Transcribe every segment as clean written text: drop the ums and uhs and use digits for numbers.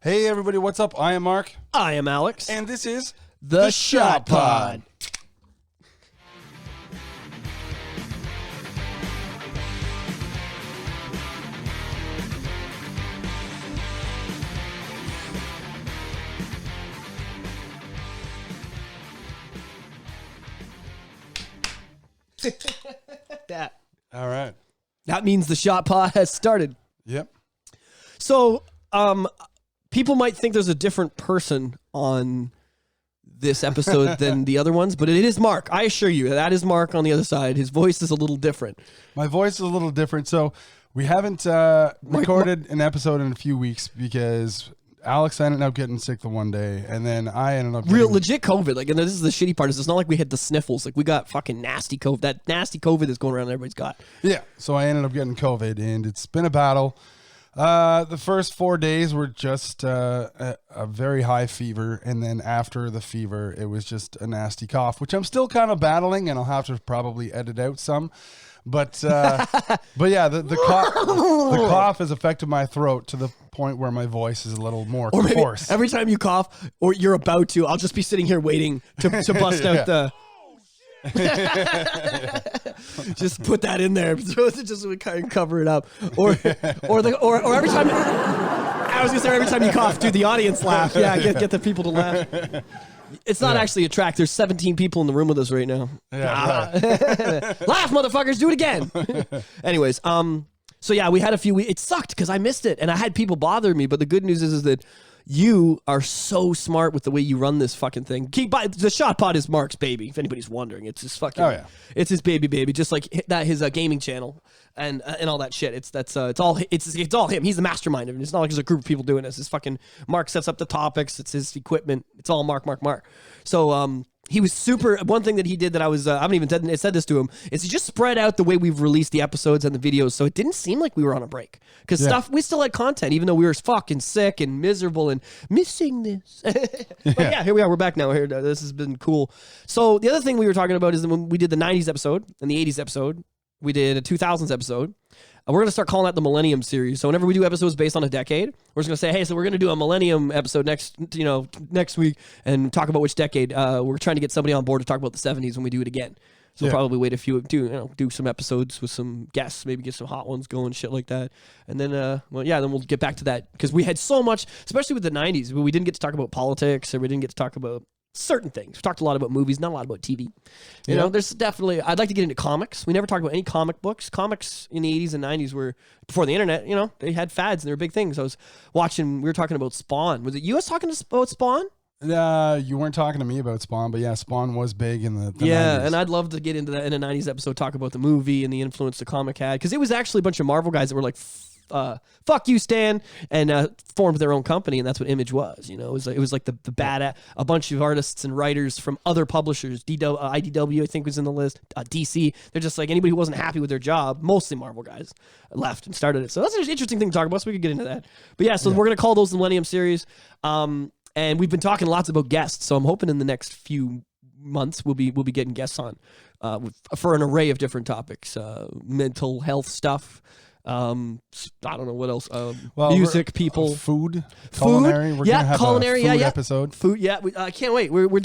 Hey everybody, what's up? I am Mark. I am Alex. And this is The Shot Pod. That. All right. That means the Shot Pod has started. Yep. So, people might think there's a different person on this episode than the other ones, but it is Mark. I assure you, that is Mark on the other side. His voice is a little different. My voice is a little different. So we haven't recorded an episode in a few weeks because Alex ended up getting sick the one day, and then I ended up getting legit COVID. Like, and this is the shitty part, is it's not like we had the sniffles. Like, we got fucking nasty COVID. That nasty COVID that's going around that everybody's got. Yeah. So I ended up getting COVID, and it's been a battle. The first 4 days were just a very high fever, and then after the fever, it was just a nasty cough, which I'm still kind of battling, and I'll have to probably edit out some. But yeah, the cough has affected my throat to the point where my voice is a little more hoarse. Every time you cough, or you're about to, I'll just be sitting here waiting to bust out the. Just put that in there, just kind of cover it up, or every time. I was gonna say every time you cough, do the audience laugh. Yeah, get the people to laugh. It's not actually a track. There's 17 people in the room with us right now. Yeah, Laugh, motherfuckers! Do it again. Anyways, so yeah, we had a few weeks. It sucked because I missed it, and I had people bother me. But the good news is that you are so smart with the way you run this fucking thing. The Shot Pod is Mark's baby, if anybody's wondering. It's his fucking, it's his baby, just like that his gaming channel and all that shit. It's all him. He's the mastermind of it. It's not like there's a group of people doing this. It's fucking Mark sets up the topics. It's his equipment. It's all Mark. So he was super. One thing that he did that I haven't even said this to him is he just spread out the way we've released the episodes and the videos, so it didn't seem like we were on a break because we still had content, even though we were fucking sick and miserable and missing this. But yeah, here we are. We're back now. Here, this has been cool. So the other thing we were talking about is that when we did the 90s episode and the 80s episode, we did a 2000s episode. We're going to start calling that the Millennium Series. So whenever we do episodes based on a decade, we're just going to say, hey, so we're going to do a Millennium episode next week and talk about which decade. We're trying to get somebody on board to talk about the 70s when we do it again. So we'll probably wait a few, do some episodes with some guests, maybe get some hot ones going, shit like that. And then, then we'll get back to that because we had so much, especially with the 90s, we didn't get to talk about politics or we didn't get to talk about certain things. We talked a lot about movies, not a lot about TV. You know, there's definitely, I'd like to get into comics. We never talked about any comic books. Comics in the 80s and 90s were, before the internet, they had fads and they were big things. I was watching, we were talking about Spawn. Was it you talking about Spawn? You weren't talking to me about Spawn, but yeah, Spawn was big in the 90s. And I'd love to get into that in a 90s episode, talk about the movie and the influence the comic had. Because it was actually a bunch of Marvel guys that were like, fuck you, Stan, and formed their own company, and that's what Image was. It was like the bad, a bunch of artists and writers from other publishers. IDW, I think, was in the list. DC. They're just like anybody who wasn't happy with their job, mostly Marvel guys, left and started it. So that's an interesting thing to talk about. So we could get into that. But yeah, so we're gonna call those the Millennium Series. And we've been talking lots about guests, so I'm hoping in the next few months we'll be getting guests on for an array of different topics, mental health stuff. I don't know what else. Music, people, food, culinary. We're gonna have culinary. A food episode. Food. Yeah, I can't wait. We're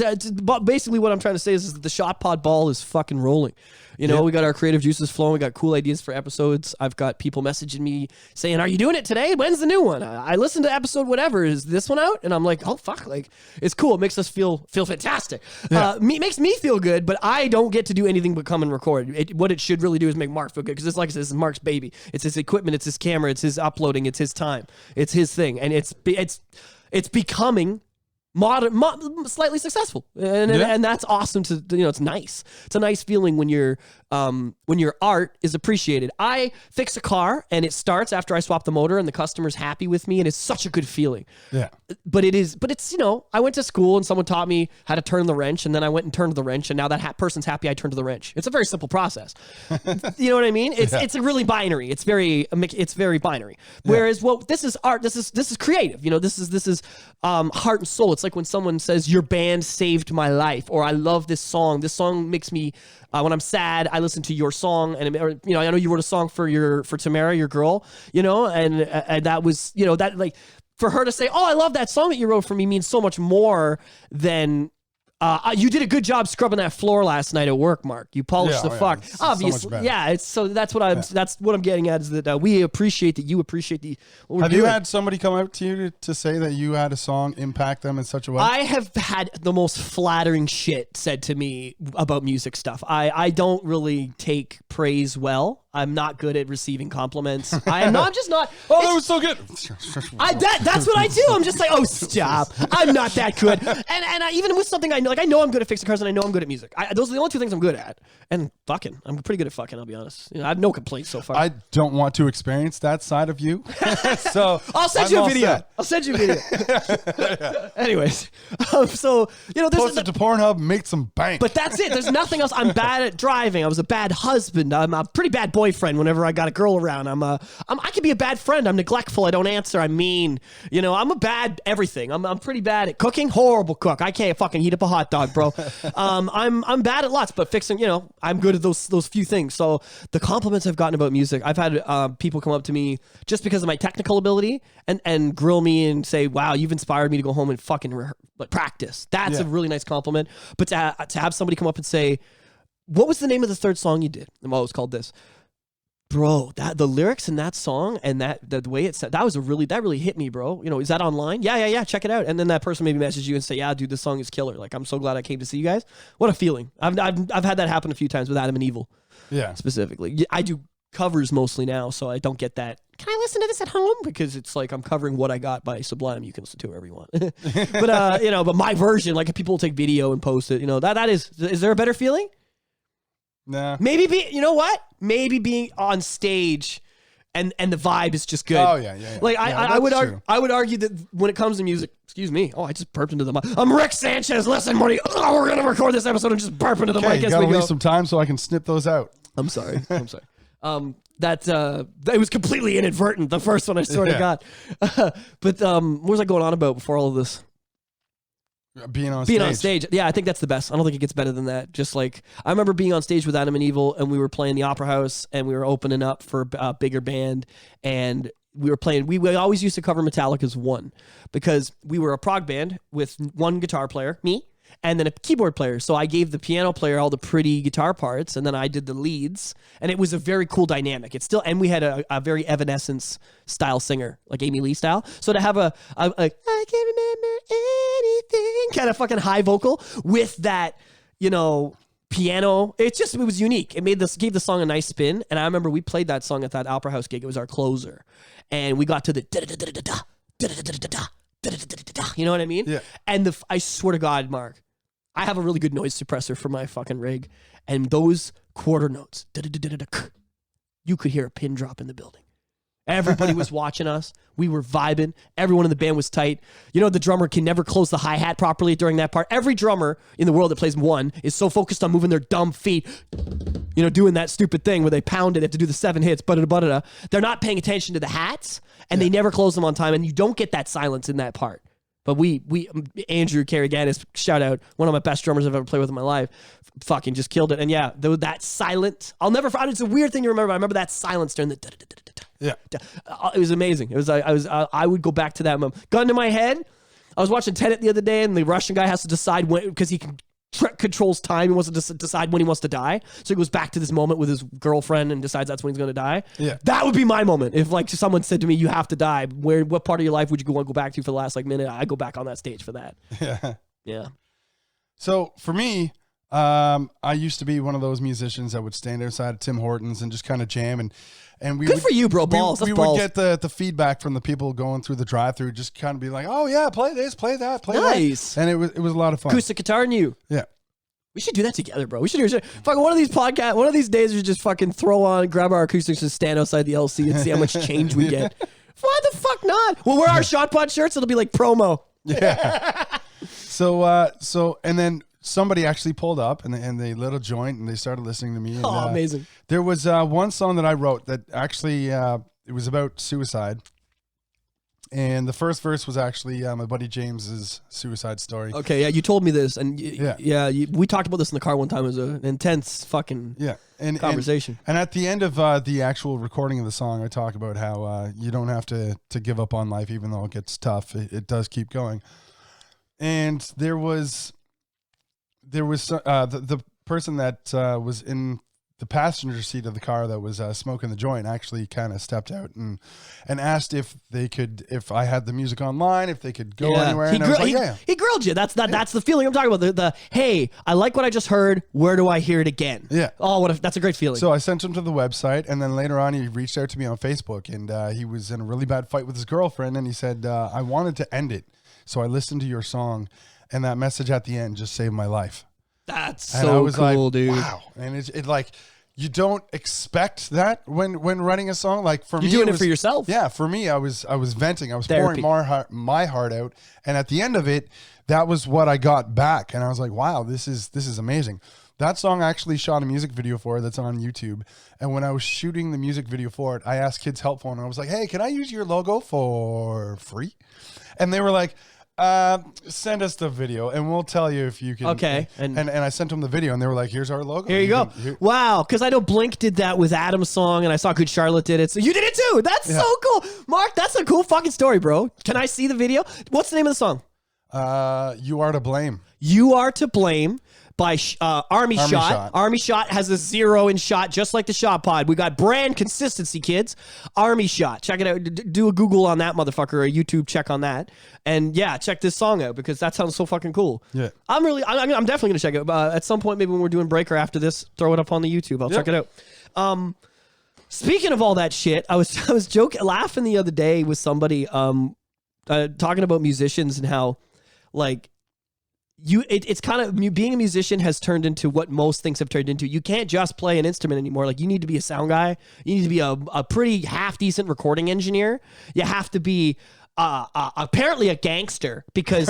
basically what I'm trying to say is that the Shot Pod ball is fucking rolling. We got our creative juices flowing. We got cool ideas for episodes. I've got people messaging me saying, "Are you doing it today? When's the new one?" I listened to episode whatever. Is this one out? And I'm like, "Oh fuck!" Like it's cool. It makes us feel fantastic. Makes me feel good, but I don't get to do anything but come and record. What it should really do is make Mark feel good because it's like I said, this is Mark's baby. It's his equipment. It's his camera. It's his uploading. It's his time. It's his thing, and it's becoming slightly successful, and that's awesome. It's nice. It's a nice feeling when your art is appreciated. I fix a car and it starts after I swap the motor and the customer's happy with me, and it's such a good feeling. Yeah. But it's I went to school and someone taught me how to turn the wrench, and then I went and turned the wrench, and now that person's happy I turned the wrench. It's a very simple process. You know what I mean? It's a really binary. It's very binary. Whereas this is art. This is creative. This is heart and soul. It's like when someone says your band saved my life, or I love this song. This song makes me when I'm sad, I listen to your song, and I know you wrote a song for Tamara, your girl, and that was that like for her to say, "Oh, I love that song that you wrote for me," means so much more than. You did a good job scrubbing that floor last night at work, Mark. You polished the fuck. It's Obviously, so it's so that's what I'm getting at is that we appreciate that you appreciate the. What we're Have doing. you had somebody come up to you to say that you had a song impact them in such a way? I have had the most flattering shit said to me about music stuff. I don't really take praise well. I'm not good at receiving compliments. I'm just not. Oh, that was so good. That's what I do. I'm just like, oh, stop. I'm not that good. And even with something I know, like I know I'm good at fixing cars and I know I'm good at music. Those are the only two things I'm good at. And fucking, I'm pretty good at fucking, I'll be honest. I have no complaints so far. I don't want to experience that side of you. So I'll send you a video. I'll send you a video. Anyways, so, there's post it to Pornhub, make some bank. But that's it. There's nothing else. I'm bad at driving. I was a bad husband. I'm a pretty bad boyfriend whenever I got a girl around. I can be a bad friend. I'm neglectful. I don't answer. I'm mean. I'm a bad everything. I'm pretty bad at cooking. Horrible cook. I can't fucking heat up a hot dog, bro. I'm bad at lots, but fixing, I'm good at those few things. So the compliments I've gotten about music, I've had people come up to me just because of my technical ability and grill me and say, wow, you've inspired me to go home and fucking practice. That's a really nice compliment. But to have somebody come up and say, what was the name of the third song you did? Well, it was called this. Bro, the lyrics in that song and the way it said, that really hit me, bro. Is that online? Yeah, check it out. And then that person maybe messaged you and say, yeah, dude, this song is killer. Like, I'm so glad I came to see you guys. What a feeling. I've had that happen a few times with Adam and Evil. Yeah. Specifically. I do covers mostly now, so I don't get that. Can I listen to this at home? Because it's like I'm covering what I got by Sublime. You can listen to it wherever you want. But my version, like people will take video and post it. That is there a better feeling? Nah. Maybe Maybe being on stage and the vibe is just good. Oh yeah. Like I would argue that when it comes to music, excuse me. Oh, I just burped into the mic. I'm Rick Sanchez. Listen, Morty. Oh, we're gonna record this episode and just burp into the mic. You gotta leave some time so I can snip those out. I'm sorry. That was completely inadvertent. The first one I sort of got. But what was I going on about before all of this? Being on stage. Yeah, I think that's the best. I don't think it gets better than that. Just like, I remember being on stage with Adam and Evil, and we were playing the Opera House, and we were opening up for a bigger band, and we were playing, we always used to cover Metallica's One, because we were a prog band with one guitar player, me, and then a keyboard player. So I gave the piano player all the pretty guitar parts, and then I did the leads, and it was a very cool dynamic. It's still, and we had a very Evanescence style singer, like Amy Lee style. So to have a I can't remember anything kind of fucking high vocal with that, piano, it was unique. It gave the song a nice spin. And I remember we played that song at that Opera House gig. It was our closer, and we got to the you know what I mean? Yeah. And I swear to God, Mark, I have a really good noise suppressor for my fucking rig, and those quarter notes, you could hear a pin drop in the building. Everybody was watching us. We were vibing. Everyone in the band was tight. The drummer can never close the hi-hat properly during that part. Every drummer in the world that plays one is so focused on moving their dumb feet, doing that stupid thing where they pound it, they have to do the 7 hits, they're not paying attention to the hats, and they never close them on time, and you don't get that silence in that part. But Andrew Carriganis, shout out, one of my best drummers I've ever played with in my life, fucking just killed it. And yeah, that silent, it's a weird thing to remember. I remember that silence during the it was amazing. It was I would go back to that moment. Gun to my head. I was watching Tenet the other day, and the Russian guy has to decide when, because he controls time. He wants to decide when he wants to die. So he goes back to this moment with his girlfriend and decides that's when he's going to die. Yeah, that would be my moment. If like someone said to me, "You have to die," what part of your life would you want to go back to for the last minute? I go back on that stage for that. Yeah. So for me, I used to be one of those musicians that would stand outside of Tim Hortons and just kind of jam and we good for you, bro. Balls. We would get the feedback from the people going through the drive-through, just kind of be like, "Oh yeah, play this, play that, play that." And it was a lot of fun. Acoustic guitar and you. Yeah. We should do that together, bro. We should do fucking one of these podcasts. One of these days, we should just fucking throw on, grab our acoustics, and stand outside the LC and see how much change we get. Why the fuck not? We'll wear our Shot Pod shirts. It'll be like promo. Yeah. So and then somebody actually pulled up and they lit a joint and they started listening to me. And, amazing. There was one song that I wrote that actually it was about suicide, And the first verse was actually my buddy James's suicide story. Okay, yeah, you told me this, and we talked about this in the car one time. It was an intense fucking conversation. And at the end of the actual recording of the song, I talk about how you don't have to give up on life, even though it gets tough. It does keep going. And there was the person that was in the passenger seat of the car that was smoking the joint actually kind of stepped out and asked if I had the music online, if they could go anywhere. And I was like, he grilled you. That's the feeling I'm talking about. The hey, I like what I just heard. Where do I hear it again? Yeah. Oh, that's a great feeling. So I sent him to the website, and then later on he reached out to me on Facebook, and he was in a really bad fight with his girlfriend, and he said, I wanted to end it, so I listened to your song, and that message at the end just saved my life. That's and so I was cool, like, dude. Wow. And it's like, you don't expect that when writing a song. Like for me, you're doing it for yourself. Yeah, for me, I was venting. I was Therapy. pouring my heart out, and at the end of it, that was what I got back. And I was like, wow, this is amazing. That song I actually shot a music video for that's on YouTube. And when I was shooting the music video for it, I asked Kids Help Phone, and I was like, hey, can I use your logo for free? And they were like, send us the video and we'll tell you if you can. Okay. And I sent them the video, and they were like, here's our logo. Here you go. Wow. Because I know Blink did that with Adam's song, and I saw Good Charlotte did it. So you did it too. That's so cool. Mark, that's a cool fucking story, bro. Can I see the video? What's the name of the song? You Are to Blame. You Are to Blame by Army Shot. Army Shot has a 0 in shot, just like the Shot Pod. We got brand consistency, kids. Army Shot. Check it out. Do a Google on that motherfucker, or a YouTube check on that. And yeah, check this song out, because that sounds so fucking cool. Yeah. I'm definitely going to check it out. At some point, maybe when we're doing Breaker after this, throw it up on the YouTube. I'll check it out. Speaking of all that shit, I was laughing the other day with somebody talking about musicians and how, like, it's kind of, being a musician has turned into what most things have turned into. You can't just play an instrument anymore. Like, you need to be a sound guy. You need to be a pretty half decent recording engineer. You have to be apparently a gangster, because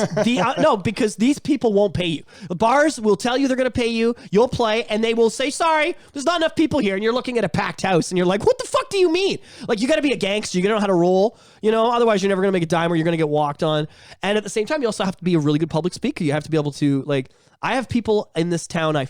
because these people won't pay you. The bars will tell you they're going to pay you. You'll play, and they will say, sorry, there's not enough people here. And you're looking at a packed house, and you're like, what the fuck do you mean? Like, you got to be a gangster. You got to know how to roll, otherwise you're never going to make a dime, or you're going to get walked on. And at the same time, you also have to be a really good public speaker. You have to be able to, like, I have people in this town I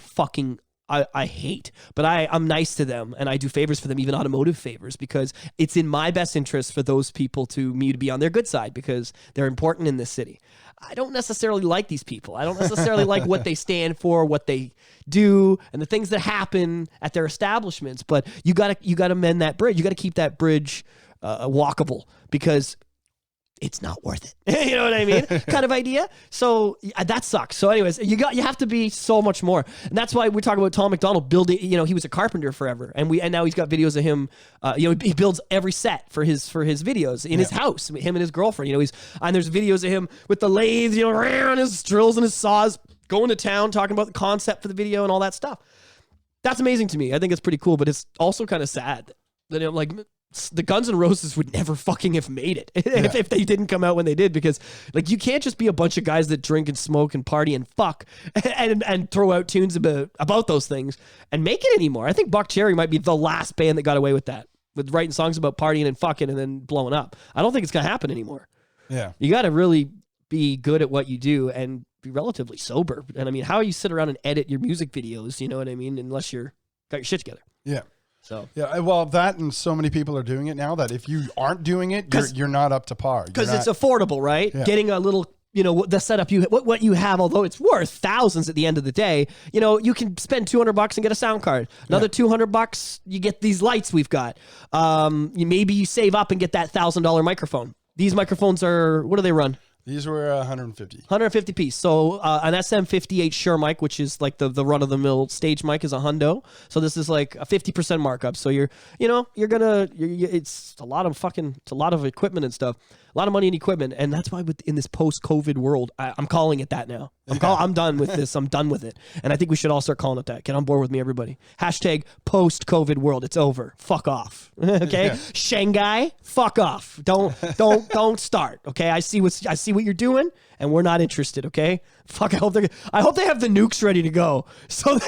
hate, but I'm nice to them, and I do favors for them, even automotive favors, because it's in my best interest for those people to be on their good side, because they're important in this city. I don't necessarily like these people. I don't necessarily like what they stand for, what they do, and the things that happen at their establishments. But you gotta mend that bridge. You gotta keep that bridge walkable, because it's not worth it. You know what I mean? Kind of idea. So that sucks. So anyways, you have to be so much more. And that's why we talk about Tom McDonald building, he was a carpenter forever. And now he's got videos of him, he builds every set for his videos in his house, him and his girlfriend, and there's videos of him with the lathe, around his drills and his saws, going to town, talking about the concept for the video and all that stuff. That's amazing to me. I think it's pretty cool, but it's also kind of sad that, like, the Guns N' Roses would never fucking have made it if they didn't come out when they did, because, like, you can't just be a bunch of guys that drink and smoke and party and fuck and throw out tunes about those things and make it anymore. I think Buck Cherry might be the last band that got away with that, with writing songs about partying and fucking and then blowing up. I don't think it's gonna happen anymore. Yeah, you got to really be good at what you do and be relatively sober. And I mean, how you sit around and edit your music videos, you know what I mean? Unless you're got your shit together. Yeah. So yeah, well, that, and so many people are doing it now that if you aren't doing it, you're not up to par. Because it's affordable, right? Yeah. Getting a little, the setup what you have, although it's worth thousands at the end of the day, you can spend $200 and get a sound card. Another $200, you get these lights we've got. Maybe you save up and get that $1,000 microphone. These microphones what do they run? These were 150 piece. So an SM58 Shure mic, which is like the run of the mill stage mic, is a hundo. So this is like a 50% markup. So it's a lot of equipment and stuff, a lot of money in equipment, and that's why in this post-COVID world, I'm calling it that now. I'm done with this. I'm done with it, and I think we should all start calling it that. Get on board with me, everybody. Hashtag post-COVID world. It's over. Fuck off. Okay, yeah. Shanghai, fuck off. Don't start. Okay, I see what you're doing, and we're not interested. Okay, fuck. I hope they have the nukes ready to go. So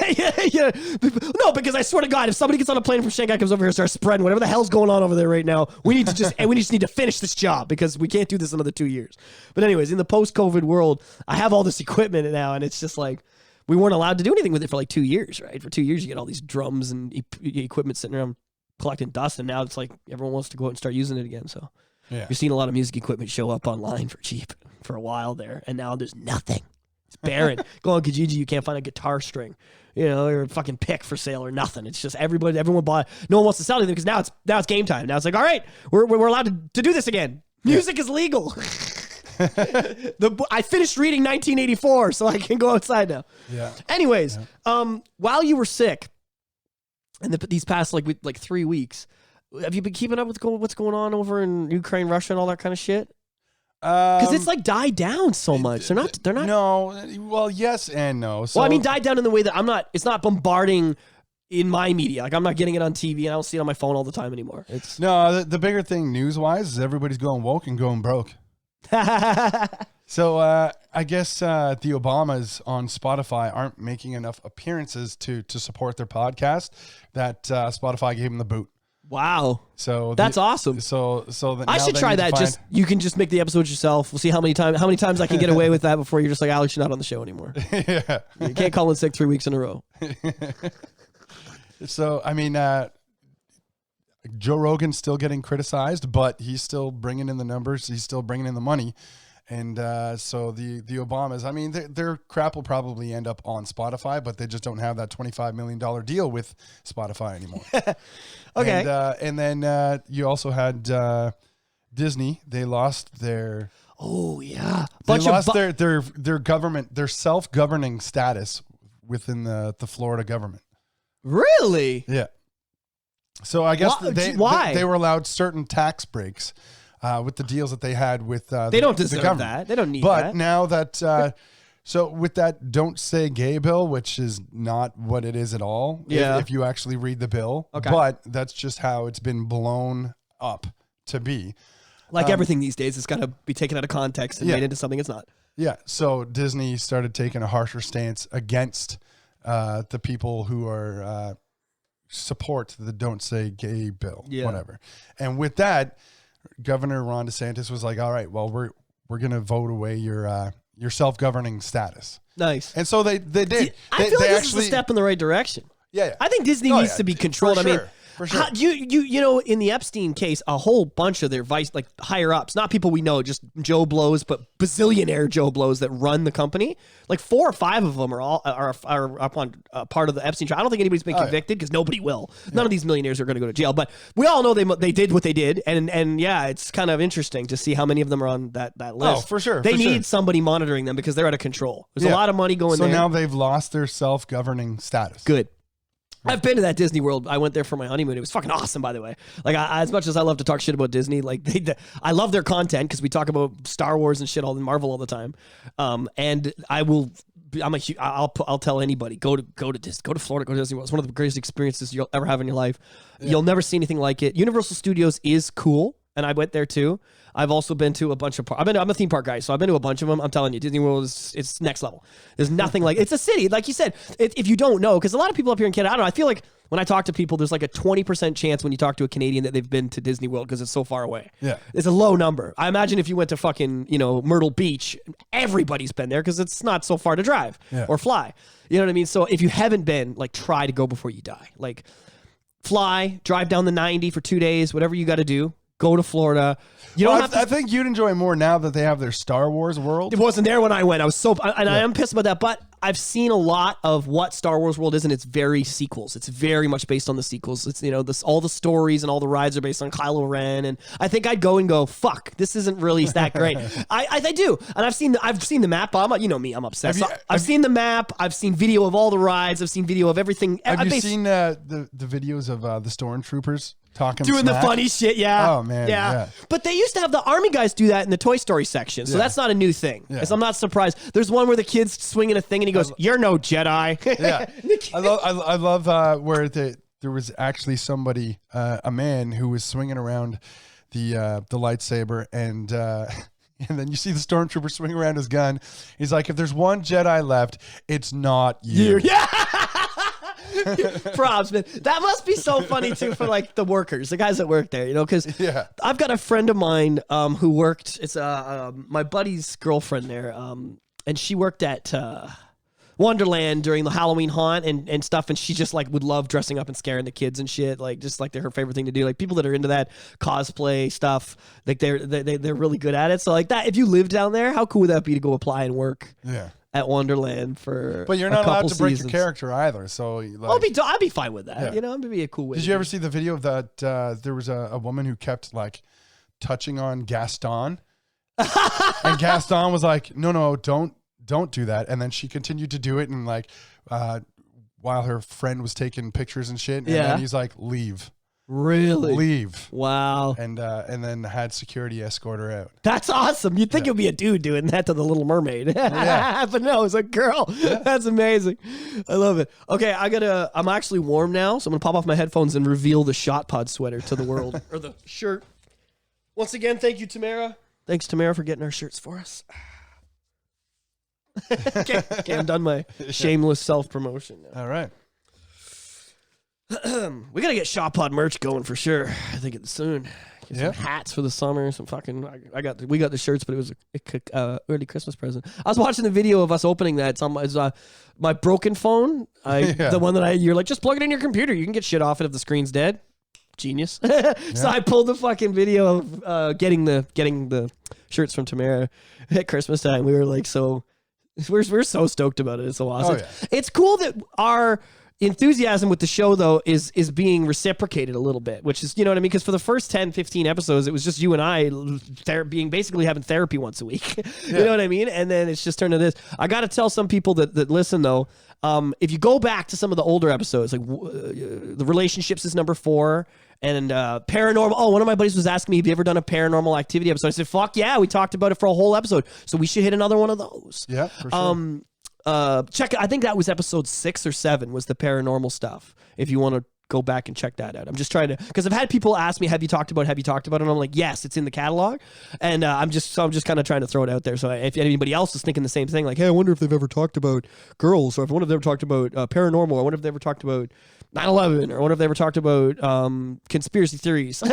no, because I swear to God, if somebody gets on a plane from Shanghai, comes over here, and starts spreading whatever the hell's going on over there right now, we just need to finish this job, because We can't do this another 2 years. But anyways, in the post-COVID world, I have all this equipment now, and it's just like we weren't allowed to do anything with it for like 2 years, right? For 2 years, you get all these drums and equipment sitting around collecting dust, and now it's like everyone wants to go out and start using it again. So you're seeing a lot of music equipment show up online for cheap for a while there, and now there's nothing. It's barren. Go on Kijiji, you can't find a guitar string, or a fucking pick for sale or nothing. It's just everyone bought. No one wants to sell anything because now it's game time. Now it's like, all right, we're allowed to do this again. Music is legal. I finished reading 1984, so I can go outside now. Yeah. Anyways, while you were sick, and these past like 3 weeks, have you been keeping up with what's going on over in Ukraine, Russia, and all that kind of shit? Because it's like died down so much. They're not. No. Well, yes and no. So, well, I mean, died down in the way that it's not bombarding in my media. Like I'm not getting it on TV, and I don't see it on my phone all the time anymore. It's the bigger thing news wise is everybody's going woke and going broke. So I guess the Obamas on Spotify aren't making enough appearances to support their podcast. That Spotify gave them the boot. Wow. So that's awesome. So that I should try that. You can just make the episodes yourself. We'll see how many times I can get away with that before you're just like, Alex, you're not on the show anymore. Yeah. You can't call in sick 3 weeks in a row. So I mean, Joe Rogan's still getting criticized, but he's still bringing in the numbers. He's still bringing in the money. And so the Obamas, I mean, their crap will probably end up on Spotify, but they just don't have that $25 million deal with Spotify anymore. Okay. And then you also had Disney. They lost their... Oh, yeah. They lost their government, their self-governing status within the Florida government. Really? Yeah. So I guess why? They were allowed certain tax breaks with the deals that they had with they don't deserve that. They don't need that. But now that so with that Don't Say Gay bill, which is not what it is at all, if you actually read the bill, but that's just how it's been blown up to be. Like everything these days, it's got to be taken out of context and made into something it's not. Yeah. So Disney started taking a harsher stance against the people who are support the Don't Say Gay bill, whatever. And with that, Governor Ron DeSantis was like, all right, well, we're going to vote away your self-governing status. Nice. And so they did. I feel like this is a step in the right direction. Yeah. I think Disney needs to be controlled. For sure. I mean, for sure. You know, in the Epstein case, a whole bunch of their higher ups, not people we know, just Joe Blows, but bazillionaire Joe Blows that run the company. Like 4 or 5 of them are up on part of the Epstein trial. I don't think anybody's been convicted because nobody will. None of these millionaires are going to go to jail. But we all know they did what they did, and yeah, it's kind of interesting to see how many of them are on that list. Oh, for sure. They need somebody monitoring them because they're out of control. There's a lot of money going there. So now they've lost their self-governing status. Good. I've been to that Disney World. I went there for my honeymoon. It was fucking awesome, by the way. Like, as much as I love to talk shit about Disney, like I love their content because we talk about Star Wars and shit all in Marvel all the time. And I'll tell anybody go to Florida, go to Disney World. It's one of the greatest experiences you'll ever have in your life. Yeah. You'll never see anything like it. Universal Studios is cool, and I went there too. I've also been to a bunch of I'm a theme park guy, so I've been to a bunch of them. I'm telling you, Disney World it's next level. There's nothing like it's a city, like you said. If you don't know, because a lot of people up here in Canada, I don't know. I feel like when I talk to people, there's like a 20% chance when you talk to a Canadian that they've been to Disney World because it's so far away. Yeah, it's a low number. I imagine if you went to fucking Myrtle Beach, everybody's been there because it's not so far to drive or fly. You know what I mean? So if you haven't been, like, try to go before you die. Like, fly, drive down the 90 for 2 days, whatever you got to do. Go to Florida. I think you'd enjoy more now that they have their Star Wars world. It wasn't there when I went. I was I am pissed about that. But I've seen a lot of what Star Wars world is, and it's very sequels. It's very much based on the sequels. It's all the stories and all the rides are based on Kylo Ren. And I think I'd go and go, fuck, this isn't really that great. I do, and I've seen the map. You know me, I'm obsessed. I've seen the map. I've seen video of all the rides. I've seen video of everything. Have you seen the videos of the stormtroopers? Doing smack? The funny shit, yeah. Oh, man, yeah. But they used to have the army guys do that in the Toy Story section, so that's not a new thing. Yeah. So I'm not surprised. There's one where the kid's swinging a thing, and he goes, "You're no Jedi." Yeah, I love where there was actually somebody, a man who was swinging around the lightsaber, and then you see the stormtrooper swing around his gun. He's like, "If there's one Jedi left, it's not you." Yeah. Props, man. That must be so funny too for like the workers, the guys that work there, you know, because I've got a friend of mine who worked. It's my buddy's girlfriend there, and she worked at Wonderland during the Halloween haunt and stuff, and she just like would love dressing up and scaring the kids and shit, like just like they're her favorite thing to do. Like people that are into that cosplay stuff, like they're really good at it. So like that, if you live down there, how cool would that be to go apply and work? Yeah. At Wonderland for but you're not allowed to break your character either, so like, I'd be fine with that. You know, it'd be a cool way. Did you ever see the video of that? There was a woman who kept like touching on Gaston, and Gaston was like, "No, don't do that." And then she continued to do it, and like while her friend was taking pictures and shit, and then he's like, "Leave." Really? Leave. Wow. And then had security escort her out. That's awesome. You'd think it'd be a dude doing that to the Little Mermaid. But no, it's a girl. That's amazing. I love it. Okay, I'm actually warm now, so I'm gonna pop off my headphones and reveal the Shot Pod sweater to the world. Or the shirt. Once again, thank you, Tamara. Thanks, Tamara, for getting our shirts for us. Okay, I'm done my shameless self-promotion now. All right. We gotta get Shot Pod merch going for sure. I think it's soon. Get some hats for the summer. Some fucking. We got the shirts, but it was a early Christmas present. I was watching the video of us opening that. It's on my broken phone. The one that you're like, just plug it in your computer. You can get shit off it if the screen's dead. Genius. So I pulled the fucking video of getting the shirts from Tamara at Christmas time. We were like, we're so stoked about it. It's so awesome. It's cool that our enthusiasm with the show though is being reciprocated a little bit, which is, you know what I mean, because for the first 10-15 episodes it was just you and I basically having therapy once a week. You know what I mean? And then it's just turned to this. I gotta tell some people that listen though, if you go back to some of the older episodes, like the relationships is number 4, and paranormal. One of my buddies was asking me, have you ever done a paranormal activity episode? I said, fuck yeah, we talked about it for a whole episode, so we should hit another one of those. Yeah, for sure. Check. I think that was episode 6 or 7 was the paranormal stuff. If you want to go back and check that out, I'm just trying to, because I've had people ask me, have you talked about it? And I'm like, yes, it's in the catalog, and I'm just kind of trying to throw it out there. So if anybody else is thinking the same thing, like, hey, I wonder if they've ever talked about girls, or if I wonder if they've ever talked about paranormal, or I wonder if they ever talked about 9/11, or I wonder if they ever talked about conspiracy theories.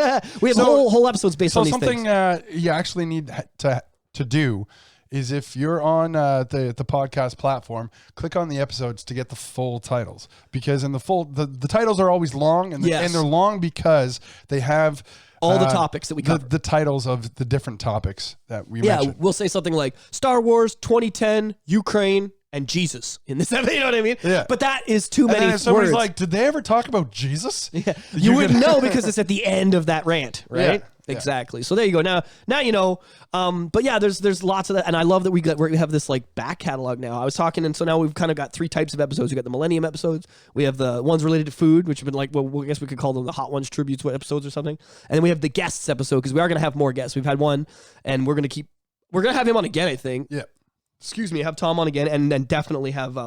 We have whole episodes based on these things. Something you actually need to do is if you're on the podcast platform, click on the episodes to get the full titles, because in the titles are always long, and they're long because they have all the topics that we cover. The titles of the different topics that we mentioned. We'll say something like Star Wars, 2010, Ukraine, and Jesus in this episode. You know what I mean? Yeah. But that is too many words. Somebody's like, did they ever talk about Jesus? Yeah. You wouldn't know because it's at the end of that rant, right? Yeah. Exactly. So there you go. Now you know. But yeah, there's lots of that, and I love that we have this like back catalog now. I was talking, and so now we've kind of got 3 types of episodes. We got the Millennium episodes. We have the ones related to food, which have been like, well, I guess we could call them the Hot Ones tributes episodes or something. And then we have the guests episode, because we are going to have more guests. We've had one, and we're going to have him on again, I think. Yeah. Excuse me. Have Tom on again, and then definitely have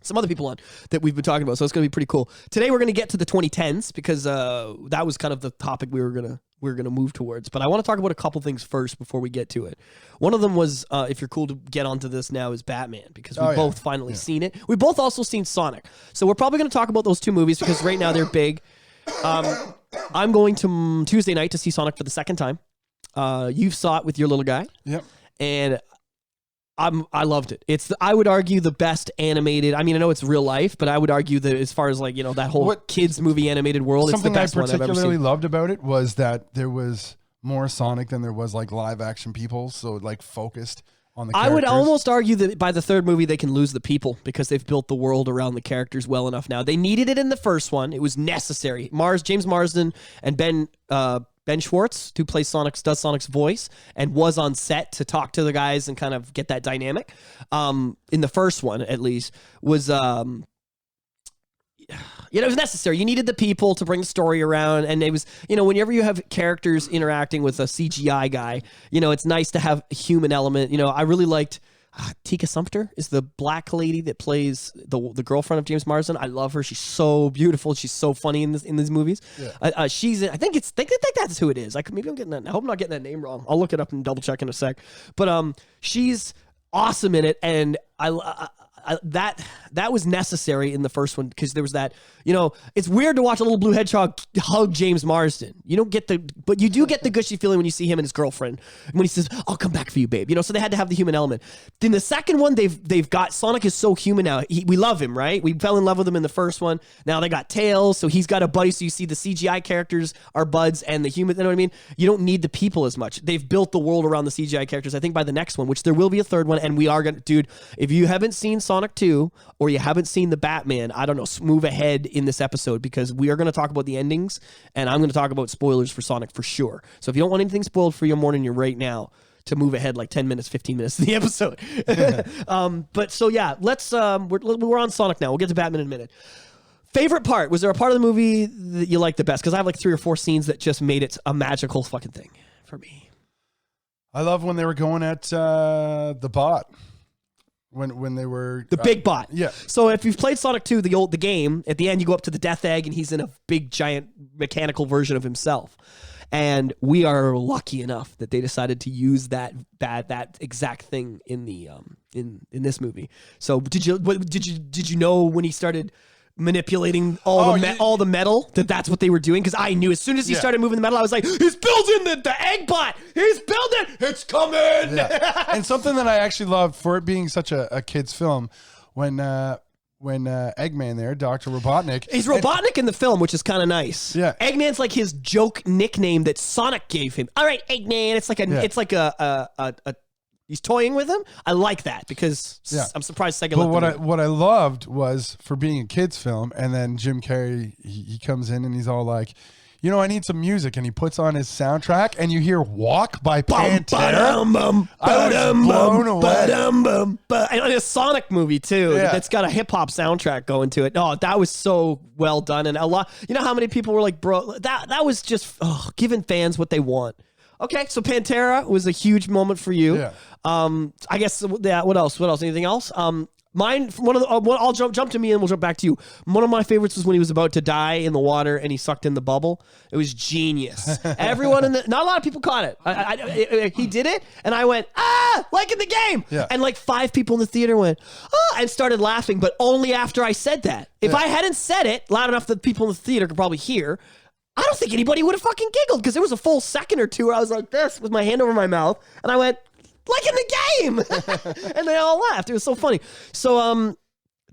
some other people on that we've been talking about. So it's going to be pretty cool. Today we're going to get to the 2010s, because that was kind of the topic we were going to move towards. But I want to talk about a couple things first before we get to it. One of them was, if you're cool to get onto this now, is Batman, because we've both finally seen it. We've both also seen Sonic. So we're probably going to talk about those 2 movies because right now they're big. I'm going to Tuesday night to see Sonic for the 2nd time. You saw it with your little guy. Yep. And I loved it. It's, I would argue, the best animated. I mean, I know it's real life, but I would argue that as far as like, you know, that whole kids movie animated world, it's the best one I've ever seen. Something I particularly loved about it was that there was more Sonic than there was like live action people. So like focused on the characters. I would almost argue that by the 3rd movie they can lose the people, because they've built the world around the characters well enough now. They needed it in the first one. It was necessary. James Marsden and Ben Schwartz, who does Sonic's voice, and was on set to talk to the guys and kind of get that dynamic. In the first one, at least, was it was necessary. You needed the people to bring the story around, and it was, you know, whenever you have characters interacting with a CGI guy, you know, it's nice to have a human element. You know, I really liked Tika Sumpter is the black lady that plays the girlfriend of James Marsden. I love her. She's so beautiful. She's so funny in these movies. Yeah. She's in, I think that's who it is. I hope I'm not getting that name wrong. I'll look it up and double check in a sec. But she's awesome in it, and that was necessary in the first one because there was that, it's weird to watch a little blue hedgehog hug James Marsden. You don't get but you do get the gushy feeling when you see him and his girlfriend when he says, "I'll come back for you, babe." So they had to have the human element. Then the second one, they've got Sonic is so human now. We love him, right? We fell in love with him in the first one. Now they got Tails, so he's got a buddy. So you see the CGI characters are buds and the human. You know what I mean? You don't need the people as much. They've built the world around the CGI characters. I think by the next one, which there will be a third one, and we are gonna, dude. If you haven't seen Sonic 2 or you haven't seen the Batman, I don't know, move ahead in this episode because we are going to talk about the endings and I'm going to talk about spoilers for Sonic for sure. So if you don't want anything spoiled for you, I'm warning you right now to move ahead like 10 minutes, 15 minutes in the episode. But so yeah, let's, we're on Sonic now. We'll get to Batman in a minute. Favorite part, was there a part of the movie that you liked the best? Because I have like 3 or 4 scenes that just made it a magical fucking thing for me. I love when they were going at the bot. When they were the big bot. Yeah. So if you've played Sonic 2, the game, at the end you go up to the Death Egg and he's in a big giant mechanical version of himself. And we are lucky enough that they decided to use that exact thing in the in this movie. So did you know when he started manipulating all the metal that's what they were doing? Because I knew as soon as he started moving the metal, I was like, he's building the egg bot, he's building, it's coming. And something that I actually loved for it being such a kid's film, when Eggman there, Dr. Robotnik, he's Robotnik in the film, which is kind of nice. Yeah, Eggman's like his joke nickname that Sonic gave him. All right, Eggman. It's like a he's toying with him. I like that because I'm surprised Sega. But what I loved was, for being a kids film, and then Jim Carrey he comes in and he's all like, I need some music, and he puts on his soundtrack, and you hear "Walk" by Pantera. I was blown away. And a Sonic movie too. Yeah. That's got a hip hop soundtrack going to it. Oh, that was so well done, and a lot. You know how many people were like, "Bro, that was just giving fans what they want." Okay, so Pantera was a huge moment for you. Yeah. I guess, what else? Anything else? Mine, I'll jump to me and we'll jump back to you. One of my favorites was when he was about to die in the water and he sucked in the bubble. It was genius. Everyone not a lot of people caught it. He did it and I went, like in the game. Yeah. And like 5 people in the theater went, and started laughing, but only after I said that. If I hadn't said it loud enough that people in the theater could probably hear, I don't think anybody would have fucking giggled, because there was a full second or two where I was like this with my hand over my mouth and I went, like in the game. And they all laughed. It was so funny. So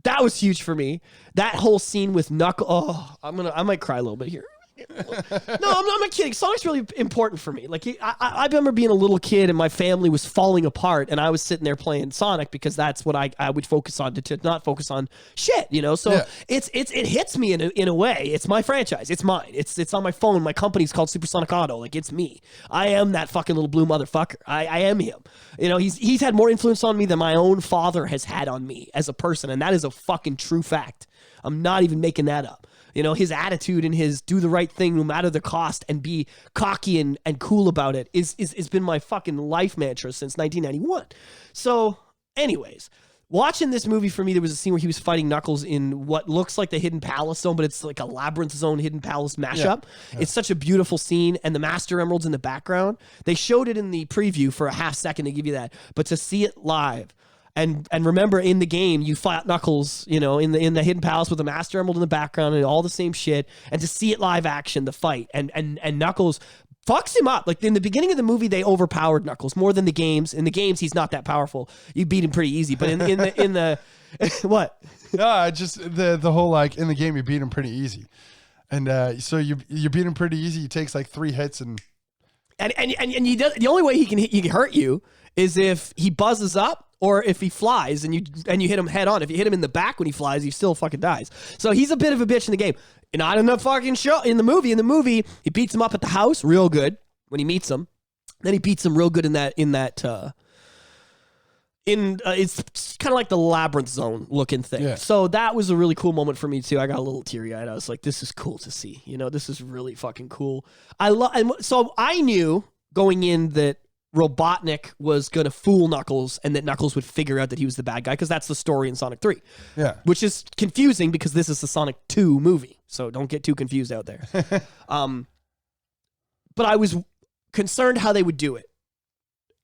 that was huge for me. That whole scene with Knuckles. I might cry a little bit here. No, I'm not kidding. Sonic's really important for me. Like, I remember being a little kid and my family was falling apart, and I was sitting there playing Sonic because that's what I would focus on to not focus on shit, So it hits me in a way. It's my franchise. It's mine. It's on my phone. My company's called Supersonic Auto. Like, it's me. I am that fucking little blue motherfucker. I am him. He's had more influence on me than my own father has had on me as a person, and that is a fucking true fact. I'm not even making that up. His attitude and his do the right thing no matter the cost and be cocky and cool about it is been my fucking life mantra since 1991. So anyways, watching this movie for me, there was a scene where he was fighting Knuckles in what looks like the Hidden Palace zone, but it's like a Labyrinth Zone Hidden Palace mashup. Yeah. It's such a beautiful scene, and the Master Emerald's in the background. They showed it in the preview for a half second to give you that, but to see it live. And remember, in the game, you fight Knuckles, in the Hidden Palace with the Master Emerald in the background and all the same shit. And to see it live action, the fight, and Knuckles fucks him up. Like, in the beginning of the movie, they overpowered Knuckles more than the games. In the games, he's not that powerful. You beat him pretty easy. But in the what? No, just the whole, like, in the game, you beat him pretty easy. And so you beat him pretty easy. He takes like 3 hits and he does. The only way he can hurt you is if he buzzes up. Or if he flies and you hit him head on. If you hit him in the back when he flies, he still fucking dies. So he's a bit of a bitch in the game. Not in the fucking show. In the movie, he beats him up at the house real good when he meets him. Then he beats him real good in it's kind of like the Labyrinth Zone looking thing. Yeah. So that was a really cool moment for me too. I got a little teary eyed. I was like, this is cool to see. This is really fucking cool. So I knew going in that Robotnik was going to fool Knuckles and that Knuckles would figure out that he was the bad guy, because that's the story in Sonic 3. Yeah. Which is confusing because this is the Sonic 2 movie. So don't get too confused out there. But I was concerned how they would do it.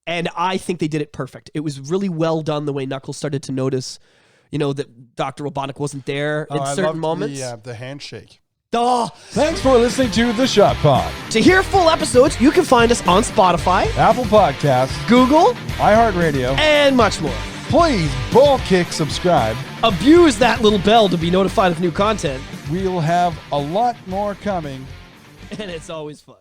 And I think they did it perfect. It was really well done the way Knuckles started to notice that Dr. Robotnik wasn't there in I certain loved moments. the handshake. Oh, Thanks for listening to The Shot Pod. to hear full episodes, you can find us on Spotify, Apple Podcasts, Google, iHeartRadio. and much more. Please ball kick subscribe. Abuse that little bell to be notified of new content, We'll have a lot more coming. and it's always fun.